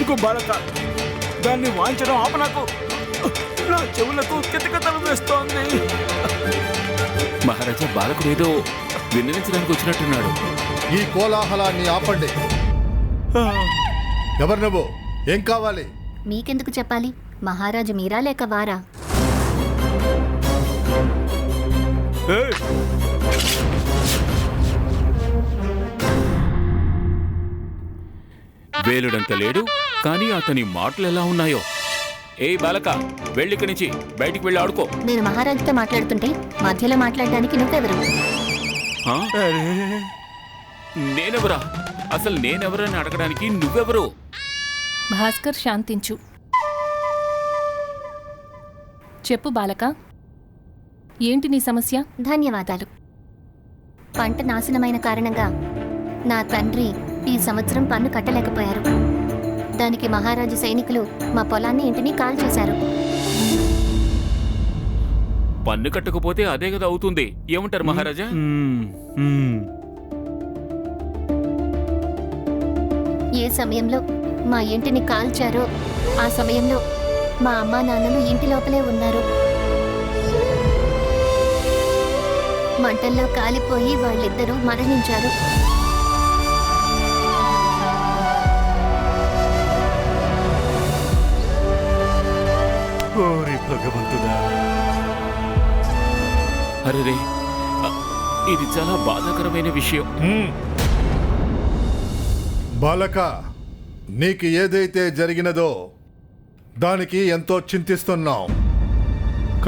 ఇదిగో బాలక, దాన్ని వాయించడం ఆప. నాకు నా చెవులకు కితకితలు వేస్తోంది. మహారాజా, బాలకుడు ఏదో విన్నవించడానికి వచ్చినట్టున్నాడు. ఈ కోలాహలాన్ని ఆపండి. ఎవరు నువ్వు? ఏం కావాలి? మీకెందుకు చెప్పాలి? మహారాజు మీరా లేక వారా? వేలుడంత లేడు, కానీ అతని మాటలు ఎలా ఉన్నాయో. ఏ బాలక, వెళ్ళిక్కడి నుంచి బయటికి వెళ్ళి ఆడుకో. నేను మహారాజుతో మాట్లాడుతుంటే మధ్యలో మాట్లాడడానికి నువ్వెవరు? నేనెవరా? అసలు నేనెవరని అడగడానికి నువ్వెవరు? భాస్కర్, శాంతించు. చెప్పు బాలక, ఏంటి నీ సమస్య? ధన్యవాదాలు. పంట నాశనమైన కారణంగా నా తండ్రి ఈ సంవత్సరం పన్ను కట్టలేకపోయారు. దానికి మహారాజు సైనికులు మా పొలాన్ని ఇంటిని కాల్చేశారు. పన్ను కట్టకపోతే అదే కదా అవుతుంది. ఏమంటారు మహారాజా? ఏ సమయంలో మా ఇంటిని కాల్చారో ఆ సమయంలో మా అమ్మా నాన్నలు ఇంటి లోపలే ఉన్నారు. మంటల్లో కాలిపోయి వాళ్ళిద్దరూ మరణించారు. భగవంతుడా! అరే, ఇది చాలా బాధాకరమైన విషయం. బాలక, నీకు ఏదైతే జరిగినదో దానికి ఎంతో చింతిస్తున్నావు.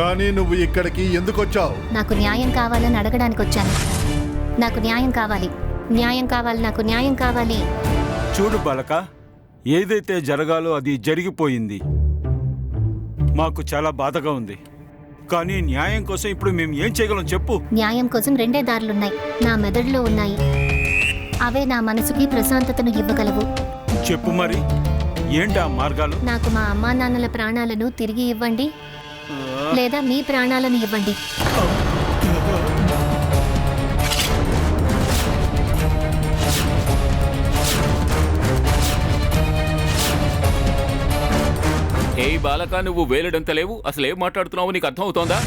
కానీ నువ్వు ఇక్కడికి ఎందుకు వచ్చావు? నాకు న్యాయం కావాలని అడగడానికి వచ్చాను. నాకు న్యాయం కావాలి, న్యాయం కావాలి, నాకు న్యాయం కావాలి. చూడు బాలక, ఏదైతే జరగాలో అది జరిగిపోయింది. మాకు చాలా బాధగా ఉంది, కానీ న్యాయం కోసం ఇప్పుడు మేము ఏం చేయగలం చెప్పు. న్యాయం కోసం రెండే దారులున్నాయి, నా మెదడులో ఉన్నాయి. అవే నా మనసుకి ప్రశాంతతను ఇవ్వగలవు. చెప్పు మరి, ఏంటి ఆ మార్గాలు? నాకు మా అమ్మా నాన్నల ప్రాణాలను తిరిగి ఇవ్వండి, లేదా మీ ప్రాణాలను ఇవ్వండి. ఏ బాలక, నువ్వు వేలుడంత లేవు. అసలు ఏం మాట్లాడుతున్నావు నీకు అర్థం అవుతోందా?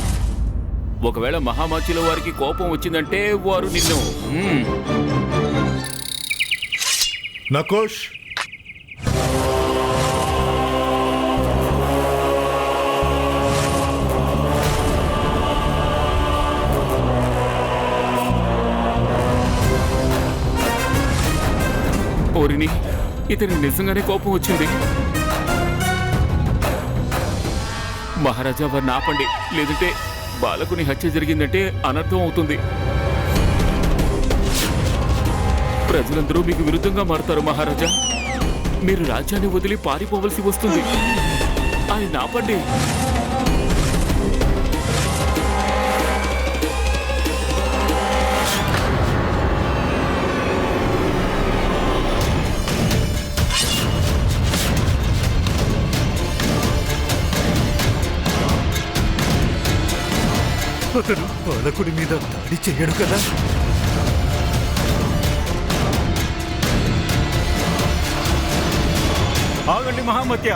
ఒకవేళ మహామాచిలో వారికి కోపం వచ్చిందంటే వారు నిన్ను నకుష్, ఓరిని, ఇతనికి నిజంగానే కోపం వచ్చింది. మహారాజా, వారిని ఆపండి, లేదంటే బాలకుని హత్య జరిగిందంటే అనర్థం అవుతుంది. ప్రజలందరూ మీకు విరుద్ధంగా మారుతారు మహారాజా. మీరు రాజ్యాన్ని వదిలి పారిపోవలసి వస్తుంది. ఆయన ఆపండి. అతను బాలకుడి మీద దాడి చేయడు కదా? ఆగండి మహామత్య,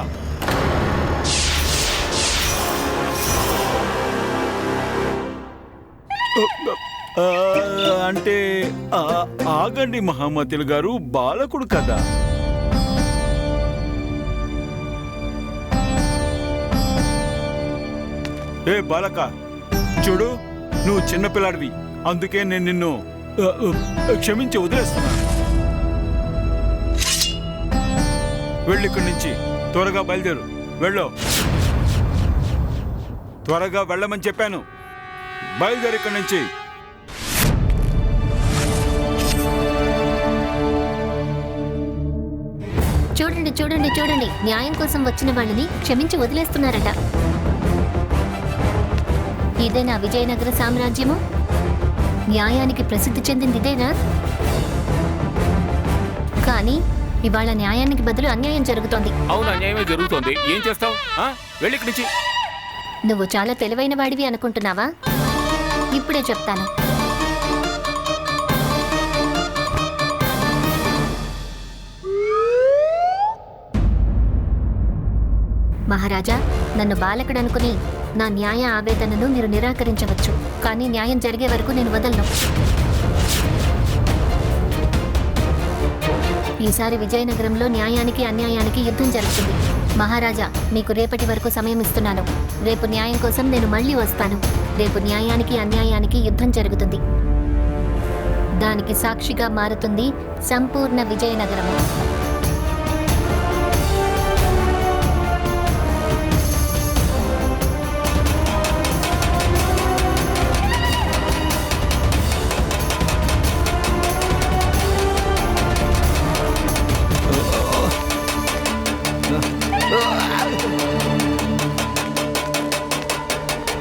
అంటే ఆగండి మహామత్యులు గారు, బాలకుడు కదా. ఏ బాలక, చూడు, నువ్వు చిన్నపిల్లాడివి, అందుకే నేను నిన్ను క్షమించి వదిలేస్తున్నాను. వెళ్ళి ఇక్కడి నుంచి త్వరగా బయలుదేరు. వెళ్ళు, త్వరగా వెళ్ళమని చెప్పాను. బయలుదేరు ఇక్కడి నుంచి. చూడండి చూడండి చూడండి, న్యాయం కోసం వచ్చిన వాళ్ళని క్షమించి వదిలేస్తున్నారట. ఇదేనా విజయనగర సామ్రాజ్యము? న్యాయానికి ప్రసిద్ధి చెందింది ఇదేనా? కానీ ఇవాళ న్యాయానికి బదులు అన్యాయం జరుగుతోంది. అవును, అన్యాయమే జరుగుతోంది. ఏం చేస్తావు? వెళ్ళి ఇక్కడి నుంచి. నువ్వు చాలా తెలివైన వాడివి అనుకుంటున్నావా? ఇప్పుడే చెప్తాను. మహారాజా, నన్ను బాలకుడు అనుకుని నా న్యాయ ఆవేదనను మీరు నిరాకరించవచ్చు, కానీ న్యాయం జరిగే వరకు నేను వదలను. ఈసారి విజయనగరంలో న్యాయానికి అన్యాయానికి యుద్ధం జరుగుతుంది. మహారాజా, మీకు రేపటి వరకు సమయం ఇస్తున్నాను. రేపు న్యాయం కోసం నేను మళ్ళీ వస్తాను. రేపు న్యాయానికి అన్యాయానికి యుద్ధం జరుగుతుంది. దానికి సాక్షిగా మారుతుంది సంపూర్ణ విజయనగరము.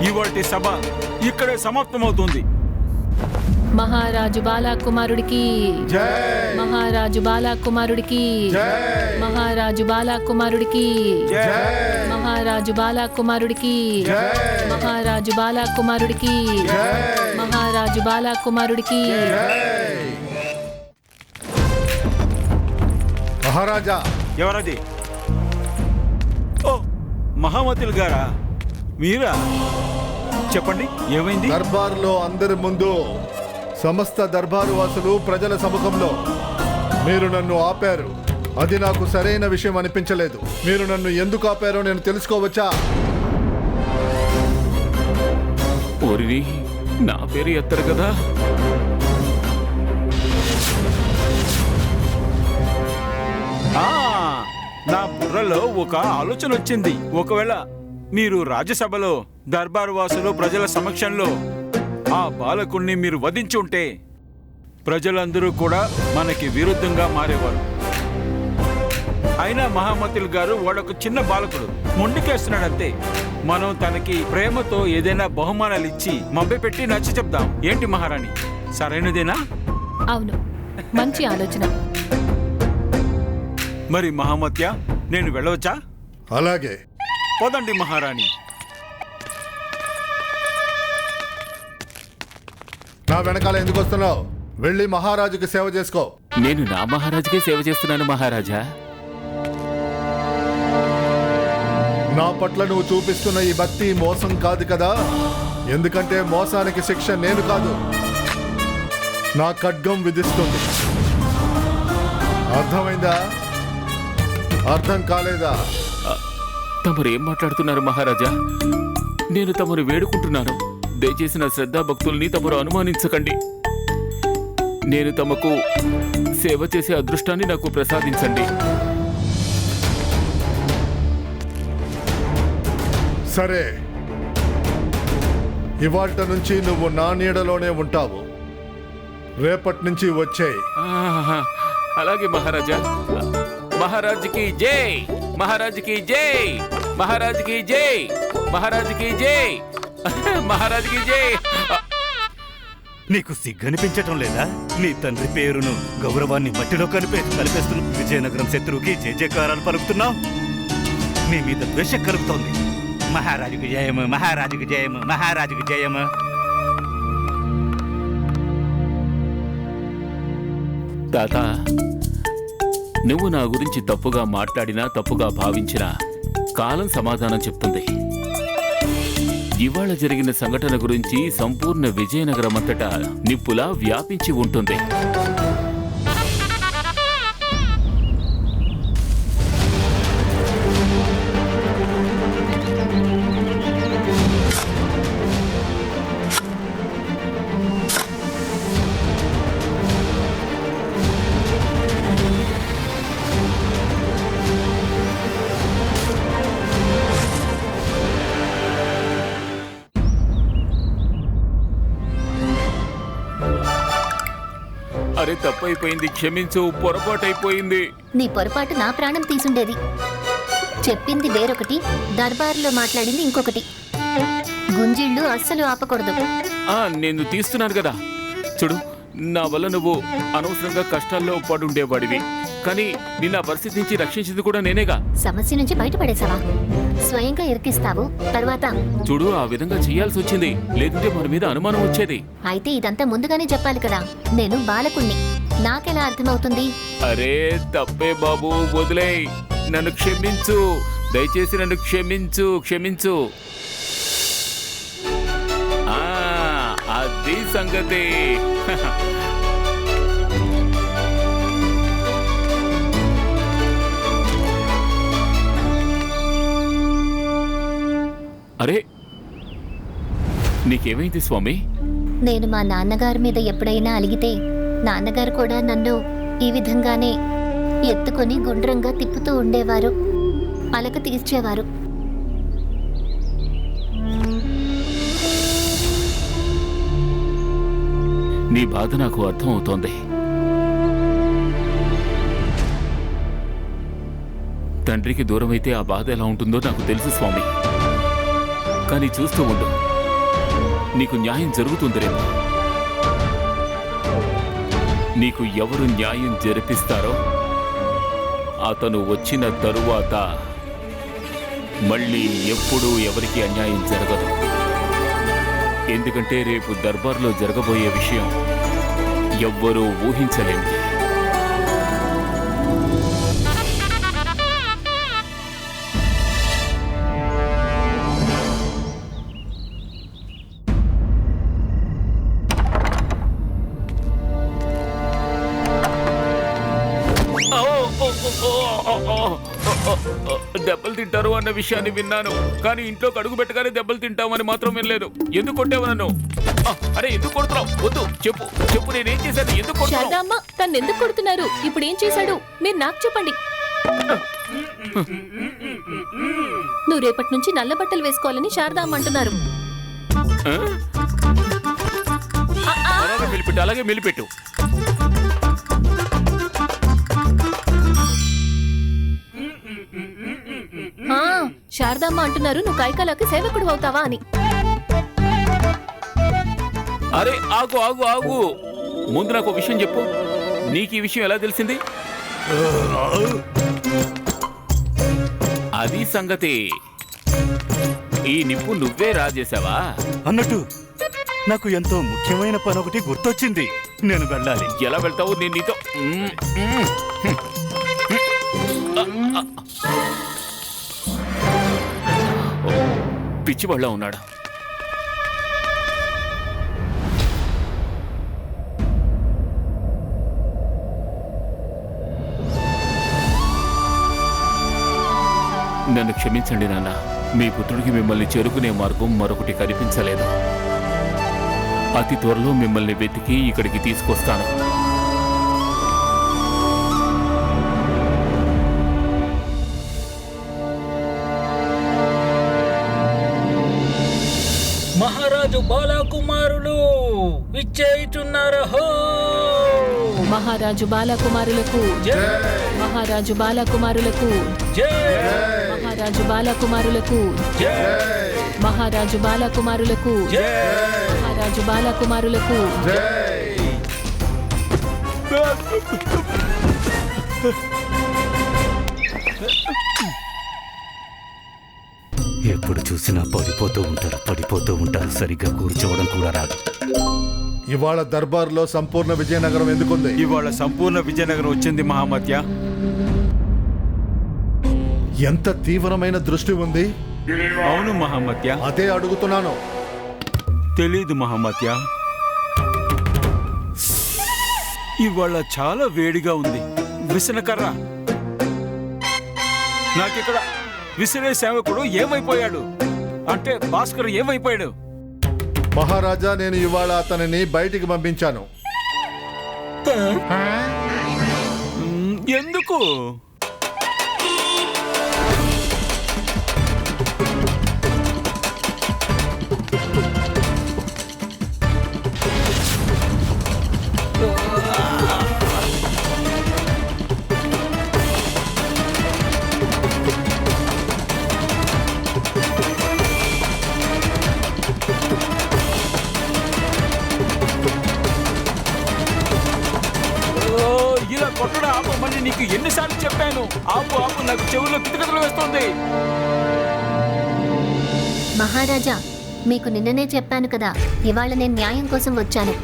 ఇవాటి సభ ఇక్కడే సమాప్తమవుతుంది. మహారాజు బాలకుమారుడికి, జై మహారాజు బాలకుమారుడికి, జై మహారాజు బాలకుమారుడికి, జై మహారాజు బాలకుమారుడికి, జై మహారాజు బాలకుమారుడికి, జై మహారాజు బాలకుమారుడికి. జై. మహారాజా, ఎవరది? ఓ, మహామతులు గారా, మీరా? చెప్పండి, ఏమైంది? దర్బార్లో అందరి ముందు, సమస్త దర్బారు వాసులు ప్రజల సముఖంలో మీరు నన్ను ఆపారు. అది నాకు సరైన విషయం అనిపించలేదు. మీరు నన్ను ఎందుకు ఆపారో నేను తెలుసుకోవచ్చా? ఓరిని, నా పేరు ఎత్తరు కదా. ఆ, నా బుర్రలో ఒక ఆలోచన వచ్చింది. ఒకవేళ మీరు రాజ్యసభలో దర్బారు వాసులు ప్రజల సమక్షంలో ఆ బాలకుణ్ణి మీరు వధించి ఉంటే ప్రజలందరూ కూడా మనకి విరుద్ధంగా మారేవారు. అయినా మహామతులు గారు వాడొక చిన్న బాలకుడు, మొండికేస్తున్నాడంతే. మనం తనకి ప్రేమతో ఏదైనా బహుమానాలు ఇచ్చి మభ్యపెట్టి నచ్చ చెప్దాం. ఏంటి మహారాణి, సరైనదేనా? అవును, మంచి ఆలోచన. మరి మహామత్య, నేను వెళ్ళవచ్చా? అలాగే. పోదండి మహారాణి. నా వెనకాల ఎందుకు వస్తున్నావు? వెళ్ళి మహారాజుకి సేవ చేసుకో. నేను నా మహారాజుకే సేవ చేస్తున్నాను మహారాజా. నా పట్ల నువ్వు చూపిస్తున్న ఈ భక్తి మోసం కాదు కదా? ఎందుకంటే మోసానికి శిక్ష నేను కాదు, నా ఖడ్గం విధిస్తుంది. అర్థమైందా? అర్థం కాలేదా? తమరు ఏం మాట్లాడుతున్నారు మహారాజా? నేను తమరు వేడుకుంటున్నాను, దయచేసి నా శ్రద్ధా భక్తుల్ని తమరు అనుమానించకండి. నేను తమకు సేవ చేసే అదృష్టాన్ని నాకు ప్రసాదించండి. సరే, ఇవాల్ట నుంచి నువ్వు నా నీడలోనే ఉంటావు. రేపటి నుంచి వచ్చేయ్. ఆహా, అలాగే మహారాజా. మహారాజుకి జై, మహారాజుకి జై, మహారాజుకి జై, మహారాజుకి జై, మహారాజుకి జై. నీకు సిగ్గనిపించటం లేదా? నీ తండ్రి పేరును, గౌరవాన్ని మట్టిలో కలిపేస్తున్న విజయనగరం శత్రువుకి జయజయకారాలు పలుకుతున్నావు. నీ మీద ద్వేషం కలుగుతోంది. మహారాజుకు జయము, మహారాజుకు జయము, మహారాజుకు జయము. తాత, నువ్వు నా గురించి తప్పుగా మాట్లాడినా, తప్పుగా భావించినా కాలం సమాధానం చెప్తుంది. ఇవాళ జరిగిన సంఘటన గురించి సంపూర్ణ విజయనగరం అంతటా నిప్పులా వ్యాపించి ఉంటుంది. అరే, తప్పైపోయింది, క్షమించు, పొరపాటైపోయింది. నీ పొరపాటు నా ప్రాణం తీసుండేది. చెప్పింది వేరొకటి, దర్బారులో మాట్లాడింది ఇంకొకటి. గుంజిళ్ళు అస్సలు ఆపకూడదు. నేను తీస్తున్నాను కదా. చూడు, నా వల్ల నువ్వు అనవసరంగా కష్టాల్లో పడుండేవాడివి, కానీ నిన్న పరిస్థితి నుంచి రక్షించింది కూడా నేనేగా. సమస్య నుంచి బయటపడేశావా? స్వయంగా ఇరికిస్తావు, తర్వాత చూడు, ఆ విధంగా చేయాల్సి వచ్చింది, లేదంటే మన మీద అనుమానం వచ్చేది. అయితే ఇదంతా ముందుగానే చెప్పాలి కదా. నేను బాలకుణ్ణి, నాకెలా అర్థమవుతుంది? అరే తప్పే బాబు, వదిలేయ్, నన్ను క్షమించు. దయచేసి నన్ను క్షమించు క్షమించు. ఆ, అది సంగతి. అరే, నీకేమైంది స్వామి? నేను మా నాన్నగారి మీద ఎప్పుడైనా అలిగితే నాన్నగారు కూడా నన్ను ఈ విధంగానే ఎత్తుకొని గుండ్రంగా తిప్పుతూ ఉండేవారు, అలక తీర్చేవారు. నీ బాధ నాకు అర్థం అవుతోంది. తండ్రికి దూరమైతే ఆ బాధ ఎలా ఉంటుందో నాకు తెలుసు స్వామి. కానీ చూస్తూ ఉండు, నీకు న్యాయం జరుగుతుంది రేపు. నీకు ఎవరు న్యాయం జరిపిస్తారో అతను వచ్చిన తరువాత మళ్ళీ ఎప్పుడూ ఎవరికి అన్యాయం జరగదు. ఎందుకంటే రేపు దర్బార్లో జరగబోయే విషయం ఎవ్వరూ ఊహించలేంది. దెబ్బలు తింటారు అన్న విషయాన్ని విన్నాను, కానీ ఇంట్లోకి అడుగు పెట్టగానే దెబ్బలు తింటామని మాత్రం వినలేదు. ఎందుకు కొట్టావు నన్ను? అరే, ఎందుకు కొడుతున్నావు? వద్దు, చెప్పు చెప్పు, నేనేం చేశాను? ఎందుకు కొడుతున్నావు? శారదామ్మ తను ఎందుకు కొడుతున్నారు? ఇప్పుడు ఏం చేశాడు మీరు నాకు చెప్పండి. నువ్వు రేపటి నుంచి నల్ల బట్టలు వేసుకోవాలని శారదామ్మ అంటున్నారు. అలాగే మెలిపెట్టు, అలాగే మెలిపెట్టు. శారదామ్మ అంటున్నారు నువ్వు కైకాలకి సేవకుడు అవుతావా అని. అరే, ఆగు ఆగు ఆగు, ముందు నాకు విషయం చెప్పు. నీకు ఈ విషయం ఎలా తెలిసింది? అది సంగతి. ఈ నిప్పు నువ్వే రాజేశావా? అన్నట్టు నాకు ఎంతో ముఖ్యమైన పని ఒకటి గుర్తొచ్చింది. నేను వెళ్ళాలి. ఎలా వెళ్తావు? నేను నీతో పిచ్చివాళ్ళ ఉన్నాడు. నన్ను క్షమించండి నాన్న. మీ పుత్రుడికి మిమ్మల్ని చేరుకునే మార్గం మరొకటి కనిపించలేదు. అతి త్వరలో మిమ్మల్ని వెతికి ఇక్కడికి తీసుకొస్తాను. మహారాజు బాలకుమారులు విచ్చేయుచున్నారహో. మహారాజు బాలకుమారులకు మహారాజు బాలకుమారులకు మహారాజు బాలకుమారులకు మహారాజు బాలకుమారులకు మహారాజు బాలకుమారులకు. ఎప్పుడు చూసినా పడిపోతూ ఉంటారు. సరిగ్గా కూర్చోవడం కూడా రాదు. ఇవాళ దర్బార్లో సంపూర్ణ విజయనగరం ఎందుకుంది? ఇవాళ సంపూర్ణ విజయనగరం వచ్చింది మహామత్య. ఎంత తీవ్రమైన దృష్టి ఉంది? అవును మహామత్య. అదే అడుగుతున్నాను. తెలీదు మహామత్య. ఇవాళ చాలా వేడిగా ఉంది. విసనకర్ర నాకిక్కడ విసిరే సేవకుడు ఏమైపోయాడు? అంటే భాస్కర్ ఏమైపోయాడు? మహారాజా, నేను ఇవాళ అతనిని బయటికి పంపించాను. ఎందుకు? ఇలా కొట్టడం ఆపమని నీకు ఎన్నిసార్లు చెప్పాను? ఆపు ఆపు, నాకు చెవుల్లో కితకితలు వేస్తుంది. మహారాజా, మీకు నిన్ననే చెప్పాను కదా, ఇవాళ నేను న్యాయం కోసం వచ్చాను.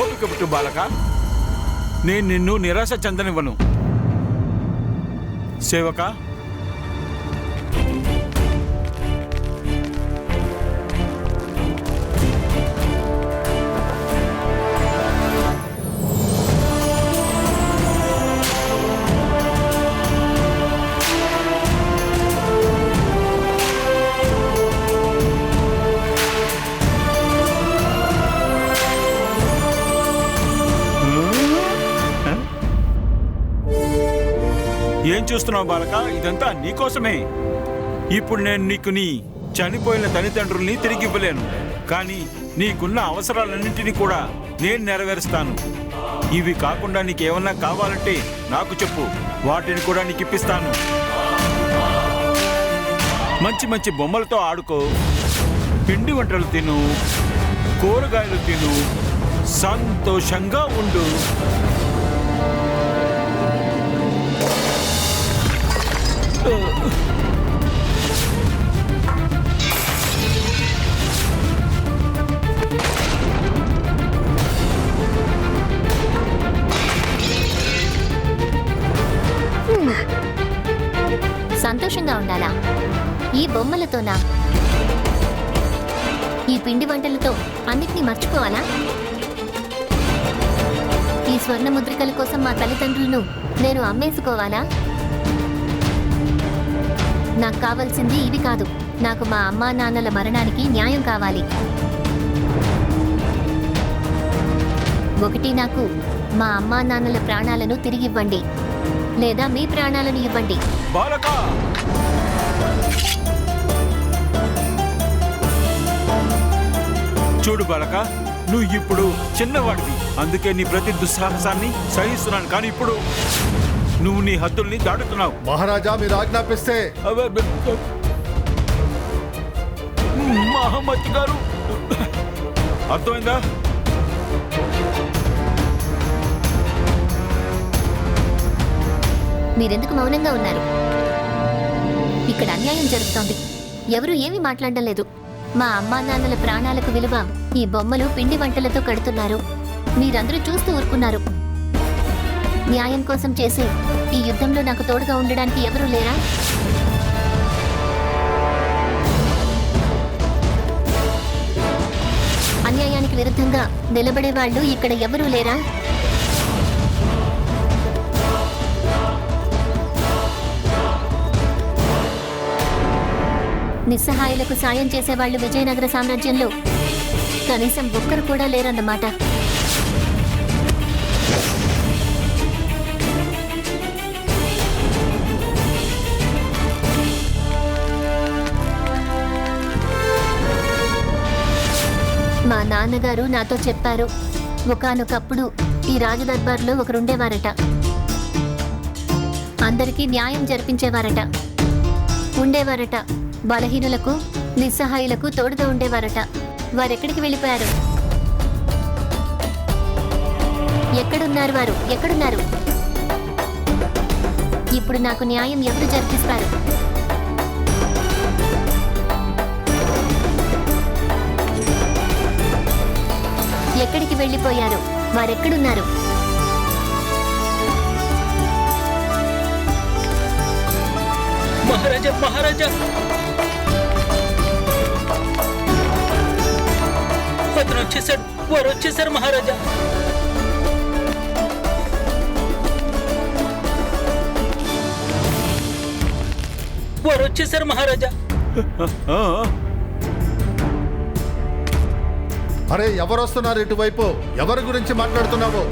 ఓపిక పుట్టు బాలక, నేను నిన్ను నిరాశ చెందనివ్వను. సేవక, ఏం చూస్తున్నావు బాలక? ఇదంతా నీకోసమే. ఇప్పుడు నేను నీకు నీ చనిపోయిన తల్లిదండ్రుల్ని తిరిగి ఇవ్వలేను, కానీ నీకున్న అవసరాలన్నింటినీ కూడా నేను నెరవేరుస్తాను. ఇవి కాకుండా నీకేమన్నా కావాలంటే నాకు చెప్పు, వాటిని కూడా నీకు ఇప్పిస్తాను. మంచి మంచి బొమ్మలతో ఆడుకో, పిండి వంటలు తిను, కూరగాయలు తిను, సంతోషంగా ఉండు. సంతోషంగా ఉండాలా? ఈ బొమ్మలతోనా? ఈ పిండి వంటలతో అన్నిటినీ మర్చిపోవాలా? ఈ స్వర్ణ ముద్రికల కోసం మా తల్లిదండ్రులను నేను అమ్మేసుకోవాలా? నాకు కావాల్సింది ఇవి కాదు. నాకు మా అమ్మా నాన్నల మరణానికి న్యాయం కావాలి. ఒకటి, నాకు మా అమ్మా నాన్నల ప్రాణాలను తిరిగివ్వండి, లేదా మీ ప్రాణాలను ఇవ్వండి. బాలక, చూడు బాలక, నువ్వు ఇప్పుడు చిన్నవాడివి, అందుకే నీ ప్రతి దుస్సాహసాన్ని సహిస్తున్నాను. కానీ ఇప్పుడు నువ్వు నీ హద్దుల్ని దాటుతున్నావు. మహారాజా, మీరు ఆజ్ఞాపిస్తే. మహమ్మద్ గారు, అర్థమైందా? మీరెందుకు మౌనంగా ఉన్నారు? ఇక్కడ అన్యాయం జరుగుతోంది. ఎవరు ఏమీ మాట్లాడడం లేదు. మా అమ్మా నాన్నల ప్రాణాలకు విలువ ఈ బొమ్మలు పిండి వంటలతో కడుతున్నారు. మీరందరూ చూస్తూ ఊరుకున్నారు. న్యాయం కోసం చేసే ఈ యుద్ధంలో నాకు తోడుగా ఉండడానికి ఎవరూ లేరా? అన్యాయానికి విరుద్ధంగా నిలబడే వాళ్ళు ఇక్కడ ఎవరూ లేరా? నిస్సహాయులకు సాయం చేసేవాళ్లు విజయనగర సామ్రాజ్యంలో కనీసం ఒక్కరు కూడా లేరన్నమాట. మా నాన్నగారు నాతో చెప్పారు, ఒకానొకప్పుడు ఈ రాజదర్బార్లో ఒకరుండేవారట. అందరికీ న్యాయం జరిపించేవారట, ఉండేవారట. బలహీనులకు, నిస్సహాయులకు తోడుగా ఉండేవారట. వారెక్కడికి వెళ్ళిపోయారు? ఎక్కడున్నారు వారు? ఎక్కడున్నారు? ఇప్పుడు నాకు న్యాయం ఎవరు జరిపిస్తారు? ఎక్కడికి వెళ్ళిపోయారు? వారెక్కడున్నారు? మహారాజా, మహారాజా, అతను వచ్చేసాడు. వారు వచ్చేసారు మహారాజా. వారు వచ్చేసారు మహారాజా. అరే, ఎవరు వస్తున్నారు ఇటువైపు? ఎవరి గురించి మాట్లాడుతున్నావు?